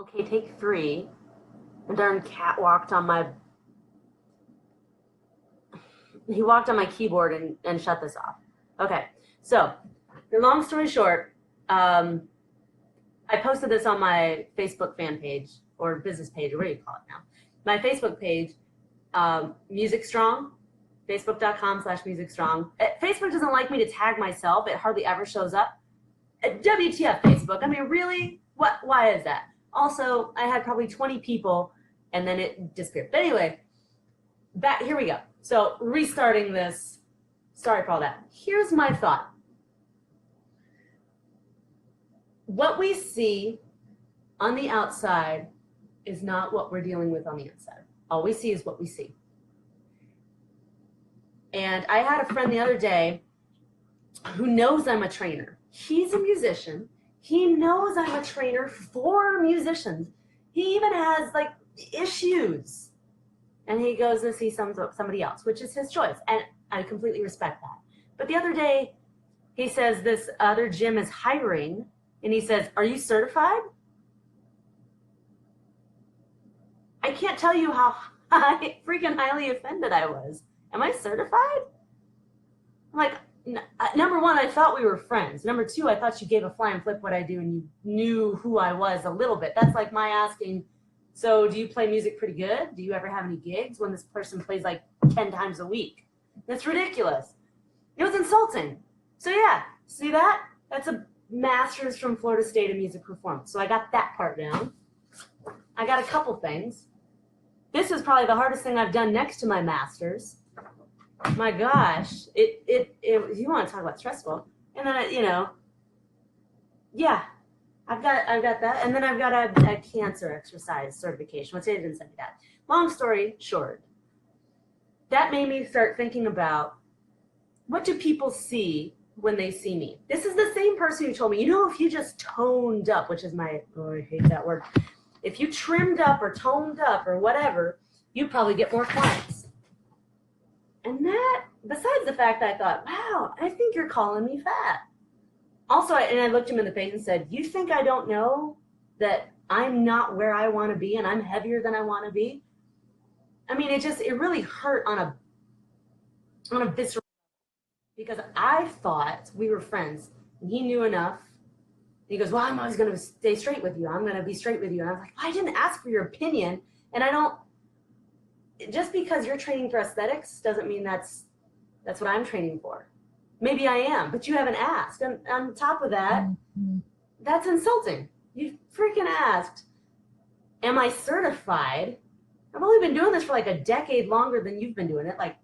Okay, take three. The darn cat walked on my he walked on my keyboard and shut this off. Okay, so the long story short, I posted this on my Facebook fan page or business page, or what do you call it now? My Facebook page, Music Strong, facebook.com/Music Strong. Facebook doesn't like me to tag myself. It hardly ever shows up. WTF, Facebook? I mean, really? What? Why is that? Also, I had probably 20 people, and then it disappeared. But anyway, here we go. So restarting this. Sorry for all that. Here's my thought. What we see on the outside is not what we're dealing with on the inside. All we see is what we see. And I had a friend the other day who knows I'm a trainer. He's a musician. He knows I'm a trainer for musicians. He even has like issues. And he goes to see somebody else, which is his choice. And I completely respect that. But the other day, he says this other gym is hiring. And he says, "Are you certified?" I can't tell you how freaking highly offended I was. Am I certified? I'm like, number one, I thought we were friends. Number two, I thought you gave a flying flip what I do and you knew who I was a little bit. That's like my asking, so do you play music pretty good? Do you ever have any gigs when this person plays like 10 times a week? That's ridiculous. It was insulting. So yeah, see that? That's a master's from Florida State of Music Performance. So I got that part down. I got a couple things. This is probably the hardest thing I've done next to my master's. My gosh, you want to talk about stressful. And then, yeah, I've got that. And then I've got a cancer exercise certification, which they didn't send me that. Long story short, that made me start thinking about what do people see when they see me. This is the same person who told me, if you just toned up, which is I hate that word. If you trimmed up or toned up or whatever, you'd probably get more clients. And that, besides the fact that I thought, wow, I think you're calling me fat. Also, I looked him in the face and said, you think I don't know that I'm not where I want to be and I'm heavier than I want to be? I mean, it really hurt on a visceral, because I thought we were friends and he knew enough. He goes, well, I'm always going to stay straight with you. I'm going to be straight with you. And I was like, I didn't ask for your opinion. And just because you're training for aesthetics doesn't mean that's what I'm training for. Maybe I am, but you haven't asked. And on top of that, that's insulting. You freaking asked, am I certified? I've only been doing this for like a decade longer than you've been doing it, like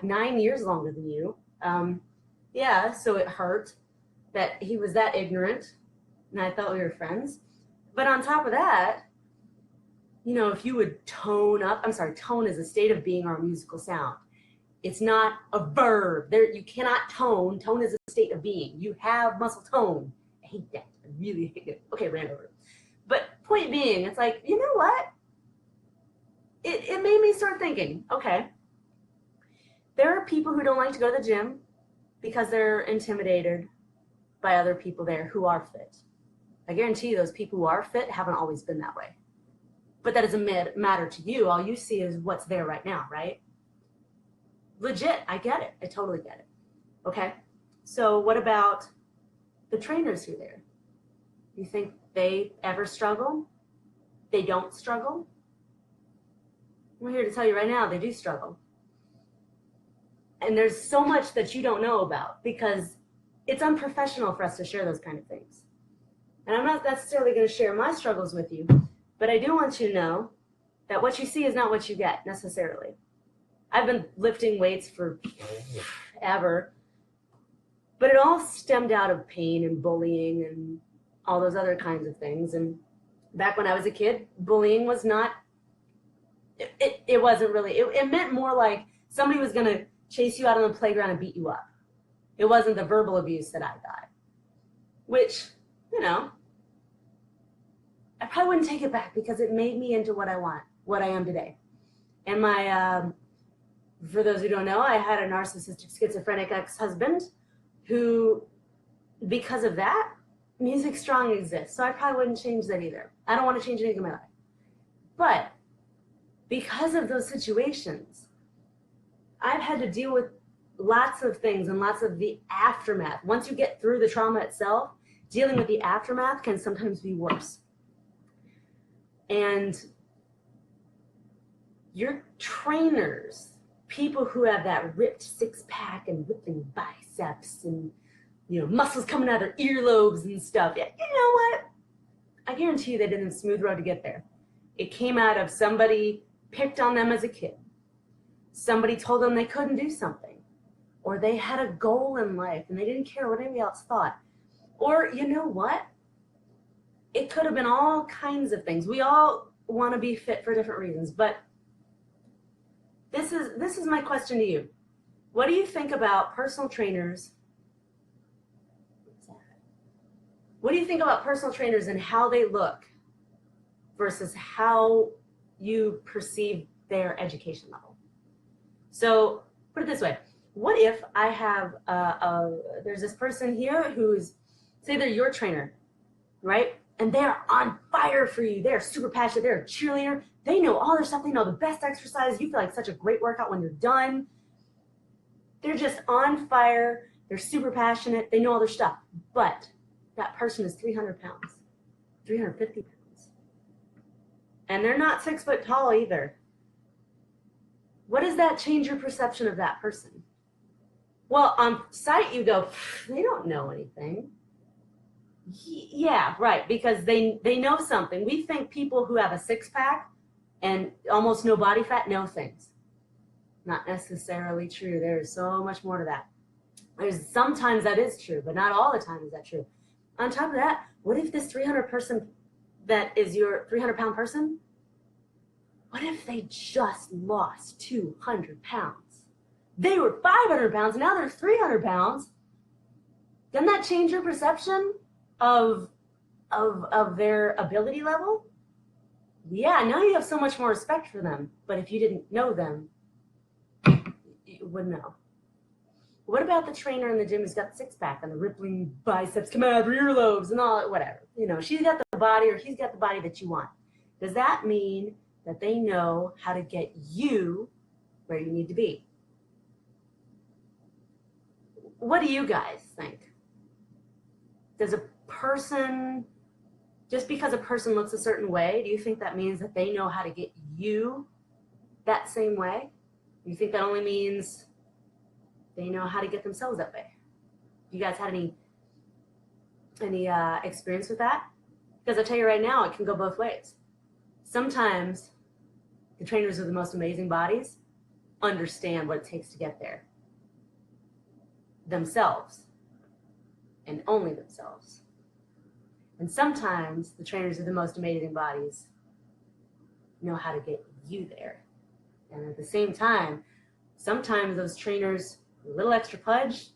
9 years longer than you. Yeah, so it hurt that he was that ignorant and I thought we were friends. But on top of that, if you would tone up, tone is a state of being or a musical sound. It's not a verb. You cannot tone. Tone is a state of being. You have muscle tone. I hate that. I really hate it. Okay, ran over. But point being, it's like, you know what? It made me start thinking, okay, there are people who don't like to go to the gym because they're intimidated by other people there who are fit. I guarantee you those people who are fit haven't always been that way. But that doesn't matter to you. All you see is what's there right now, right? Legit, I get it. I totally get it. Okay, so what about the trainers who are there? You think they ever struggle? They don't struggle? I'm here to tell you right now, they do struggle. And there's so much that you don't know about because it's unprofessional for us to share those kind of things. And I'm not necessarily going to share my struggles with you, but I do want you to know that what you see is not what you get necessarily. I've been lifting weights for ever, but it all stemmed out of pain and bullying and all those other kinds of things. And back when I was a kid, bullying was not, it wasn't really, it meant more like somebody was going to chase you out on the playground and beat you up. It wasn't the verbal abuse that I got, which, I probably wouldn't take it back because it made me into what I am today. And for those who don't know, I had a narcissistic schizophrenic ex-husband who, because of that, Music Strong exists, so I probably wouldn't change that either. I don't want to change anything in my life. But because of those situations, I've had to deal with lots of things and lots of the aftermath. Once you get through the trauma itself, dealing with the aftermath can sometimes be worse. And your trainers, people who have that ripped six-pack and ripping biceps and muscles coming out of their earlobes and stuff. You know what? I guarantee you they didn't have a smooth road to get there. It came out of somebody picked on them as a kid. Somebody told them they couldn't do something. Or they had a goal in life and they didn't care what anybody else thought. Or you know what? It could have been all kinds of things. We all want to be fit for different reasons. But this is my question to you. What do you think about personal trainers? What do you think about personal trainers and how they look versus how you perceive their education level? So put it this way. What if I have, there's this person here who's, say they're your trainer, right? And they're on fire for you. They're super passionate. They're a cheerleader. They know all their stuff. They know the best exercise. You feel like such a great workout when you're done. They're just on fire. They're super passionate. They know all their stuff. But that person is 300 pounds, 350 pounds. And they're not 6 foot tall either. What does that change your perception of that person? Well, on sight you go, they don't know anything. Yeah, right, because they know something. We think people who have a six-pack and almost no body fat know things. Not necessarily true. There is so much more to that. Sometimes that is true, but not all the time is that true. On top of that, what if this 300 person that is your 300-pound person, what if they just lost 200 pounds? They were 500 pounds, now they're 300 pounds. Doesn't that change your perception of their ability level? Yeah, now you have so much more respect for them. But if you didn't know them, you wouldn't know. What about the trainer in the gym who's got the six-pack and the rippling biceps coming out of her earlobes and all that, whatever? She's got the body or he's got the body that you want. Does that mean that they know how to get you where you need to be? What do you guys think? Does a person, just because a person looks a certain way, do you think that means that they know how to get you that same way? Do you think that only means they know how to get themselves that way? You guys had any experience with that? Because I'll tell you right now, it can go both ways. Sometimes the trainers with the most amazing bodies understand what it takes to get there themselves and only themselves. And sometimes the trainers with the most amazing bodies know how to get you there. And at the same time, sometimes those trainers, a little extra pudge,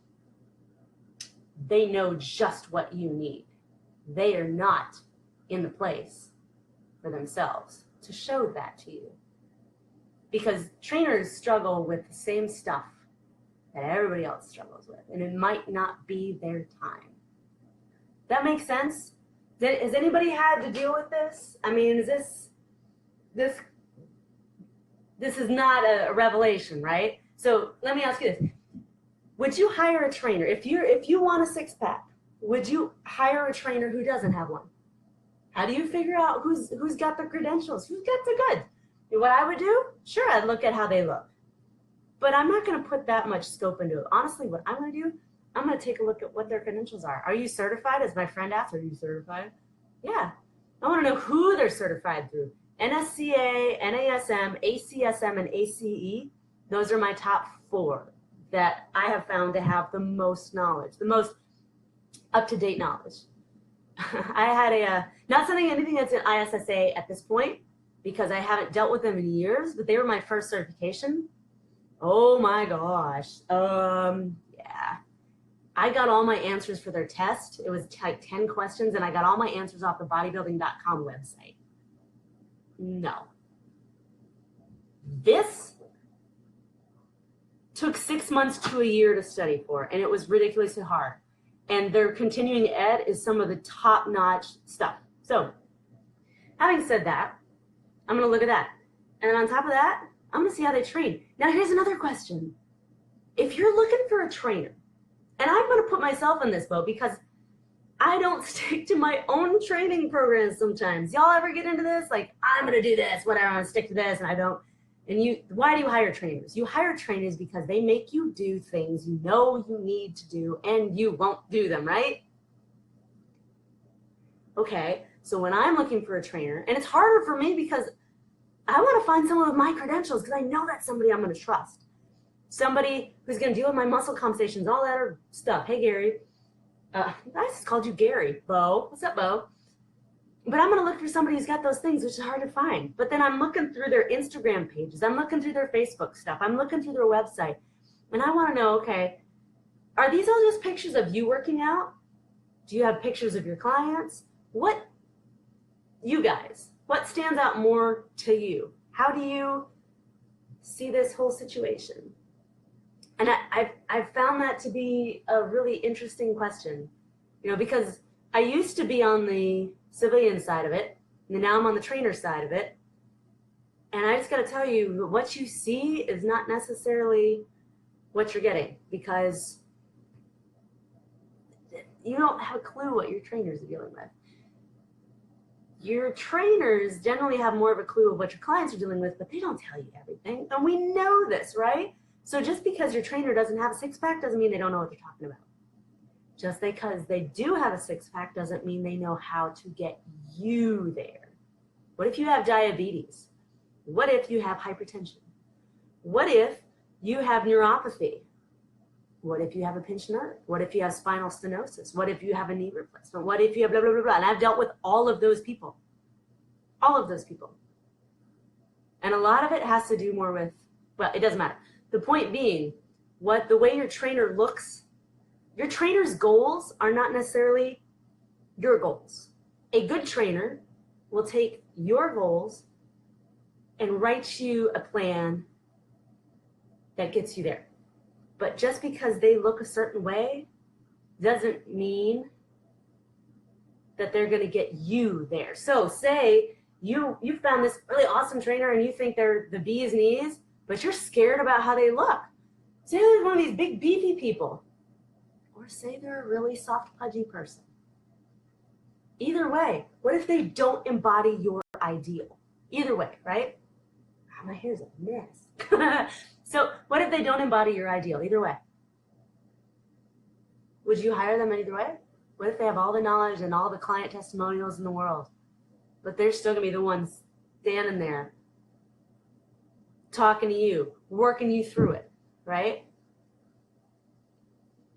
they know just what you need. They are not in the place for themselves to show that to you. Because trainers struggle with the same stuff that everybody else struggles with, and it might not be their time. That makes sense? Has anybody had to deal with this? I mean, is this is not a revelation, right? So let me ask you this. Would you hire a trainer? If you want a six-pack, would you hire a trainer who doesn't have one? How do you figure out who's got the credentials? Who's got the goods? What I would do? Sure, I'd look at how they look. But I'm not going to put that much scope into it. Honestly, what I'm going to do, I'm going to take a look at what their credentials are. Are you certified? As my friend asked, are you certified? Yeah. I want to know who they're certified through. NSCA, NASM, ACSM, and ACE. Those are my top 4 that I have found to have the most knowledge, the most up-to-date knowledge. I had not anything that's in ISSA at this point because I haven't dealt with them in years, but they were my first certification. Oh my gosh. Yeah. I got all my answers for their test. It was like 10 questions, and I got all my answers off the bodybuilding.com website. No. This took 6 months to a year to study for, and it was ridiculously hard. And their continuing ed is some of the top-notch stuff. So having said that, I'm going to look at that. And on top of that, I'm going to see how they train. Now, here's another question. If you're looking for a trainer, and I'm going to put myself in this boat because I don't stick to my own training programs sometimes. Y'all ever get into this? Like, I'm going to do this, whatever, I'm going to stick to this, and I don't. And why do you hire trainers? You hire trainers because they make you do things you know you need to do, and you won't do them, right? Okay, so when I'm looking for a trainer, and it's harder for me because I want to find someone with my credentials because I know that's somebody I'm going to trust. Somebody who's going to deal with my muscle compensations, all that other stuff. Hey, Gary. I just called you Gary. Bo. What's up, Bo? But I'm going to look for somebody who's got those things, which is hard to find. But then I'm looking through their Instagram pages. I'm looking through their Facebook stuff. I'm looking through their website. And I want to know, okay, are these all just pictures of you working out? Do you have pictures of your clients? What, you guys, what stands out more to you? How do you see this whole situation? And I've found that to be a really interesting question, you know, because I used to be on the civilian side of it, and now I'm on the trainer side of it. And I just got to tell you, what you see is not necessarily what you're getting, because you don't have a clue what your trainers are dealing with. Your trainers generally have more of a clue of what your clients are dealing with, but they don't tell you everything. And we know this, right? So just because your trainer doesn't have a six-pack doesn't mean they don't know what they're talking about. Just because they do have a six-pack doesn't mean they know how to get you there. What if you have diabetes? What if you have hypertension? What if you have neuropathy? What if you have a pinched nerve? What if you have spinal stenosis? What if you have a knee replacement? What if you have blah, blah, blah, blah? And I've dealt with all of those people. All of those people. And a lot of it has to do more with, well, it doesn't matter. The point being, the way your trainer looks, your trainer's goals are not necessarily your goals. A good trainer will take your goals and write you a plan that gets you there. But just because they look a certain way doesn't mean that they're going to get you there. So say you found this really awesome trainer and you think they're the bee's knees, but you're scared about how they look. Say they're one of these big beefy people, or say they're a really soft pudgy person. Either way, what if they don't embody your ideal? Either way, right? My hair's a mess. So what if they don't embody your ideal? Either way. Would you hire them either way? What if they have all the knowledge and all the client testimonials in the world, but they're still gonna be the ones standing there talking to you, working you through it, right?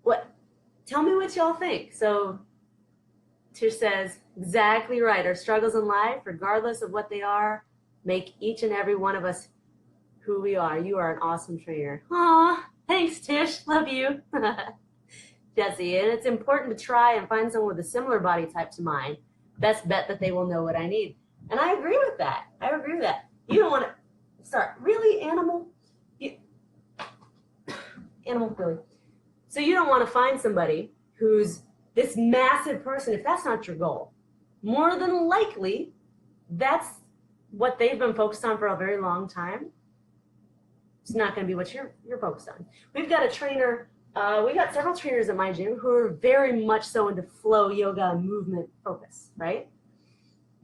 What? Tell me what y'all think. So Tish says, exactly right. Our struggles in life, regardless of what they are, make each and every one of us who we are. You are an awesome trainer. Aw, thanks, Tish. Love you. Jesse, and it's important to try and find someone with a similar body type to mine. Best bet that they will know what I need. And I agree with that. I agree with that. You don't want to start, really, animal? Animal, really. So you don't want to find somebody who's this massive person if that's not your goal. More than likely, that's what they've been focused on for a very long time. It's not going to be what you're focused on. We've got a trainer, we got several trainers at my gym who are very much so into flow, yoga, and movement focus, right?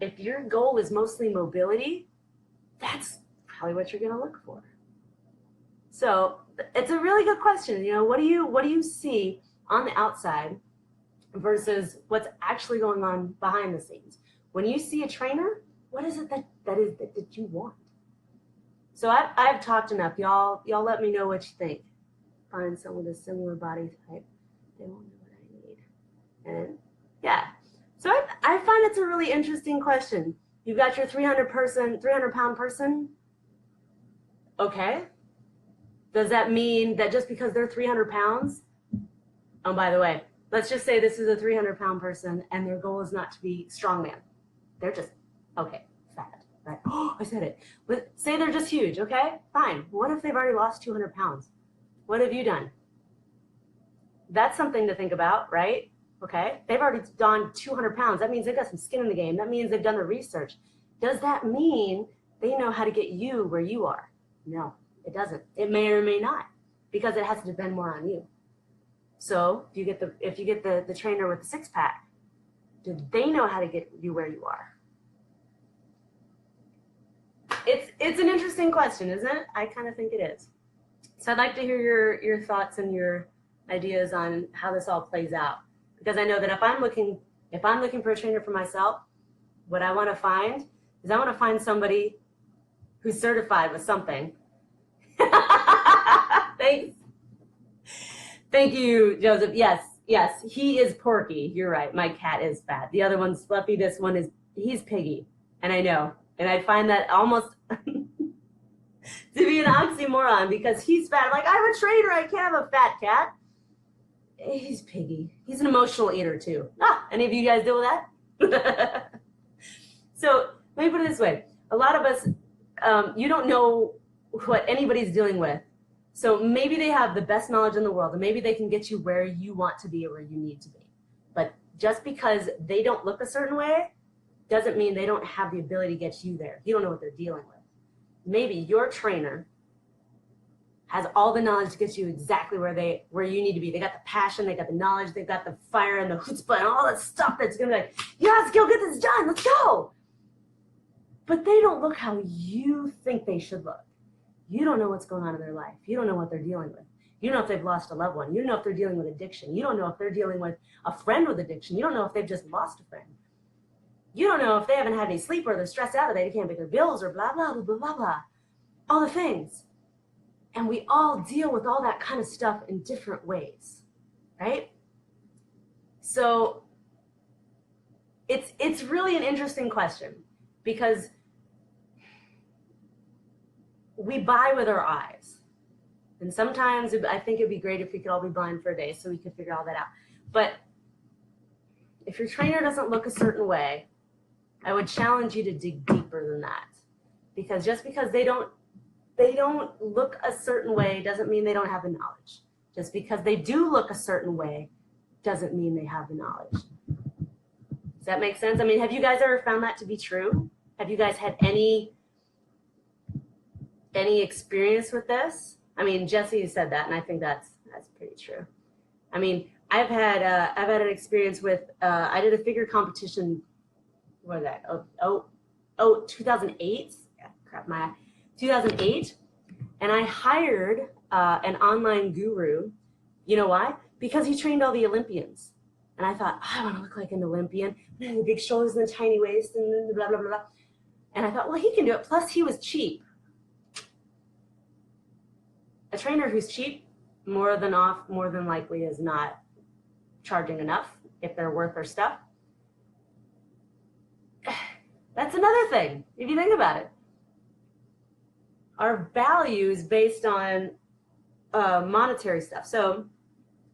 If your goal is mostly mobility, that's probably what you're going to look for. So it's a really good question. You know, what do you see on the outside versus what's actually going on behind the scenes? When you see a trainer, what is it that you want? So I've talked enough. Y'all let me know what you think. Find someone with a similar body type. They won't know what I need. And yeah. So I find it's a really interesting question. You've got your 300-pound person. Okay. Does that mean that just because they're 300 pounds? Oh, by the way, let's just say this is a 300-pound person and their goal is not to be strongman. They're just, okay, fat, right? Oh, I said it. But say they're just huge, okay? Fine. What if they've already lost 200 pounds? What have you done? That's something to think about, right? okay? They've already done 200 pounds. That means they've got some skin in the game. That means they've done the research. Does that mean they know how to get you where you are? No, it doesn't. It may or may not, because it has to depend more on you. So if you get the trainer with the six-pack, do they know how to get you where you are? It's an interesting question, isn't it? I kind of think it is. So I'd like to hear your thoughts and your ideas on how this all plays out, because I know that if I'm looking for a trainer for myself, what I want to find is I want to find somebody who's certified with something. Thanks. Thank you, Joseph. Yes, he is Porky. You're right. My cat is fat. The other one's Fluffy. This one he's Piggy. And I know. And I find that almost to be an oxymoron, because he's fat. I'm like, I'm a trainer. I can't have a fat cat. He's Piggy. He's an emotional eater too. Any of you guys deal with that? So let me put it this way. A lot of us, you don't know what anybody's dealing with. So maybe they have the best knowledge in the world, and maybe they can get you where you want to be or where you need to be. But just because they don't look a certain way doesn't mean they don't have the ability to get you there. You don't know what they're dealing with. Maybe your trainer has all the knowledge to get you exactly where you need to be. They got the passion, they got the knowledge, they've got the fire and the chutzpah and all that stuff that's gonna be like, yes, go get this done, let's go. But they don't look how you think they should look. You don't know what's going on in their life. You don't know what they're dealing with. You don't know if they've lost a loved one. You don't know if they're dealing with addiction. You don't know if they're dealing with a friend with addiction. You don't know if they've just lost a friend. You don't know if they haven't had any sleep or they're stressed out or they can't pay their bills or blah, blah, blah, blah, blah, blah. All the things. And we all deal with all that kind of stuff in different ways, right? So it's really an interesting question, because we buy with our eyes. And sometimes I think it'd be great if we could all be blind for a day so we could figure all that out. But if your trainer doesn't look a certain way, I would challenge you to dig deeper than that. Because just because they don't look a certain way doesn't mean they don't have the knowledge. Just because they do look a certain way doesn't mean they have the knowledge. Does that make sense? I mean, have you guys ever found that to be true? Have you guys had any experience with this? I mean, Jesse said that, and I think that's pretty true. I mean, I've had an experience with I did a figure competition. What was that? 2008. Yeah, crap, 2008, and I hired an online guru. You know why? Because he trained all the Olympians, and I thought, I want to look like an Olympian. The big shoulders and the tiny waist and blah blah blah blah. And I thought, well, he can do it. Plus, he was cheap. A trainer who's cheap, more than likely is not charging enough if they're worth their stuff. That's another thing, if you think about it. Our value is based on monetary stuff. So,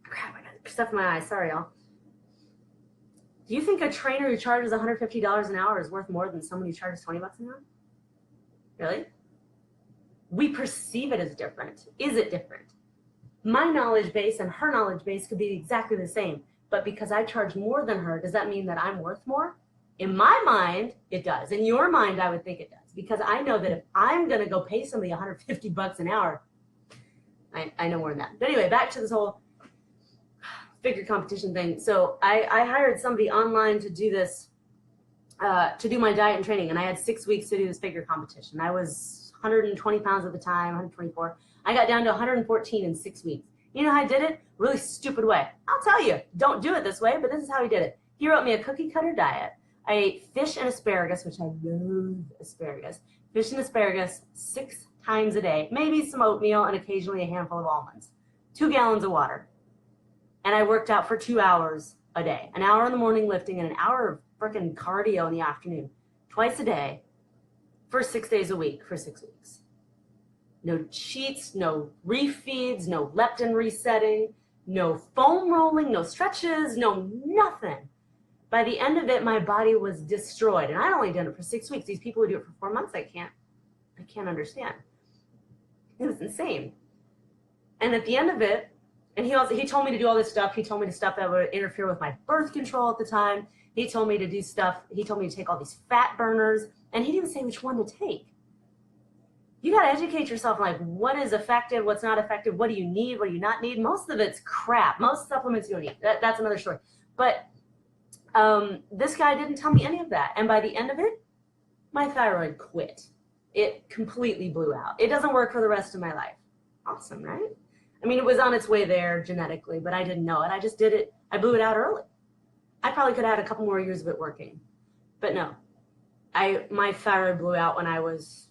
crap, I got stuff in my eyes. Sorry, y'all. Do you think a trainer who charges $150 an hour is worth more than someone who charges $20 an hour? Really? We perceive it as different. Is it different? My knowledge base and her knowledge base could be exactly the same, but because I charge more than her, does that mean that I'm worth more? In my mind, it does. In your mind, I would think it does, because I know that if I'm going to go pay somebody $150 an hour, I know more than that. But anyway, back to this whole figure competition thing. So I hired somebody online to do this, to do my diet and training, and I had 6 weeks to do this figure competition. I was 120 pounds at the time, 124. I got down to 114 in 6 weeks. You know how I did it? Really stupid way. I'll tell you, don't do it this way, but this is how he did it. He wrote me a cookie cutter diet. I ate fish and asparagus, which I love asparagus. Fish and asparagus 6 times a day, maybe some oatmeal and occasionally a handful of almonds. 2 gallons of water. And I worked out for 2 hours a day. An hour in the morning lifting and an hour of freaking cardio in the afternoon. Twice a day for 6 days a week for 6 weeks. No cheats, no refeeds, no leptin resetting, no foam rolling, no stretches, no nothing. By the end of it, my body was destroyed. And I'd only done it for 6 weeks. These people who do it for 4 months, I can't understand. It was insane. And at the end of it, And he told me to do all this stuff. He told me to stuff that would interfere with my birth control at the time. He told me to do stuff. He told me to take all these fat burners, and he didn't say which one to take. You got to educate yourself, like, what is effective, what's not effective, what do you need, what do you not need. Most of it's crap. Most supplements you don't need. That's another story. But this guy didn't tell me any of that. And by the end of it, my thyroid quit. It completely blew out. It doesn't work for the rest of my life. Awesome, right? I mean, it was on its way there genetically, but I didn't know it. I just did it. I blew it out early. I probably could have had a couple more years of it working. But no, my thyroid blew out when I was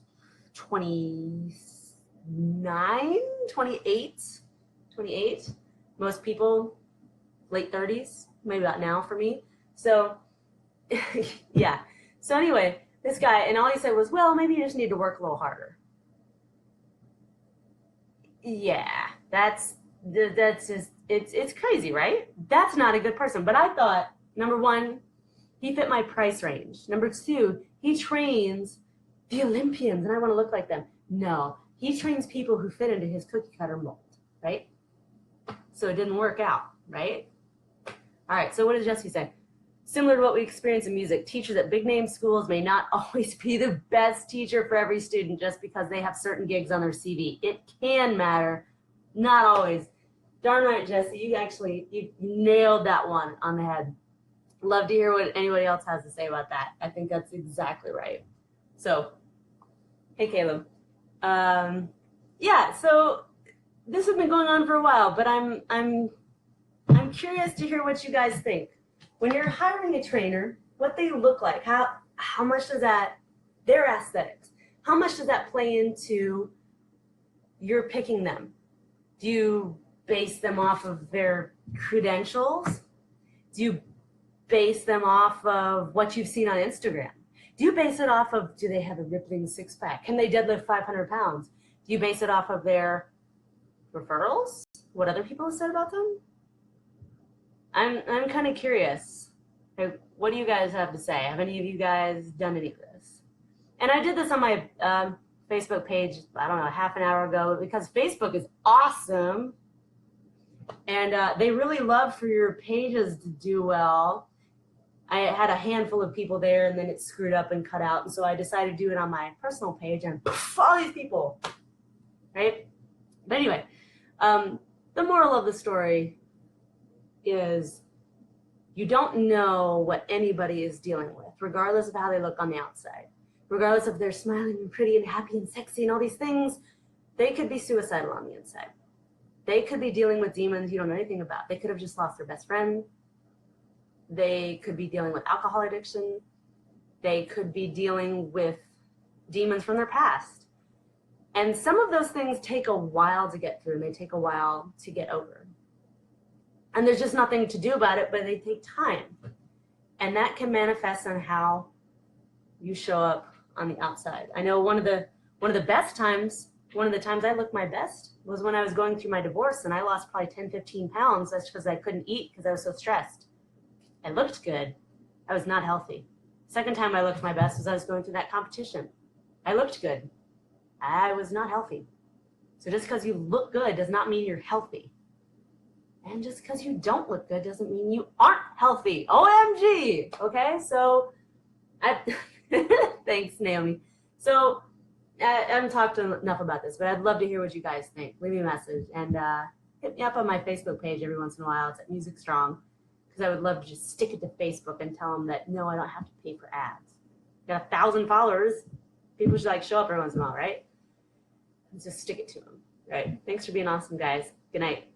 29, 28. Most people, late 30s, maybe about now for me. So, yeah. So anyway, this guy, and all he said was, well, maybe you just need to work a little harder. Yeah, that's just, it's crazy, right? That's not a good person. But I thought, number one, he fit my price range. Number two, he trains the Olympians, and I want to look like them. No, he trains people who fit into his cookie cutter mold, right? So it didn't work out, right? All right, so what did Jesse say? Similar to what we experience in music, teachers at big name schools may not always be the best teacher for every student just because they have certain gigs on their CV. It can matter, not always. Darn right, Jesse, you nailed that one on the head. Love to hear what anybody else has to say about that. I think that's exactly right. So, hey, Caleb. Yeah, so this has been going on for a while, but I'm curious to hear what you guys think. When you're hiring a trainer, what they look like, how much does that, their aesthetics, how much does that play into your picking them? Do you base them off of their credentials? Do you base them off of what you've seen on Instagram? Do you base it off of, do they have a rippling six-pack? Can they deadlift 500 pounds? Do you base it off of their referrals? What other people have said about them? I'm kind of curious. What do you guys have to say? Have any of you guys done any of this? And I did this on my Facebook page, I don't know, half an hour ago, because Facebook is awesome. And they really love for your pages to do well. I had a handful of people there, and then it screwed up and cut out. And so I decided to do it on my personal page, and all these people, right? But anyway, the moral of the story is you don't know what anybody is dealing with, regardless of how they look on the outside. Regardless if they're smiling and pretty and happy and sexy and all these things, they could be suicidal on the inside. They could be dealing with demons you don't know anything about. They could have just lost their best friend. They could be dealing with alcohol addiction. They could be dealing with demons from their past. And some of those things take a while to get through, and they take a while to get over. And there's just nothing to do about it, but they take time. And that can manifest on how you show up on the outside. I know one of the best times, one of the times I looked my best was when I was going through my divorce, and I lost probably 10, 15 pounds. That's because I couldn't eat because I was so stressed. I looked good. I was not healthy. Second time I looked my best was I was going through that competition. I looked good. I was not healthy. So just because you look good does not mean you're healthy. And just because you don't look good doesn't mean you aren't healthy. OMG. Okay, so thanks, Naomi. So I haven't talked enough about this, but I'd love to hear what you guys think. Leave me a message and hit me up on my Facebook page every once in a while. It's at Music Strong, because I would love to just stick it to Facebook and tell them that, no, I don't have to pay for ads. Got 1,000 followers. People should like show up every once in a while, right? Let's just stick it to them, right? Thanks for being awesome, guys. Good night.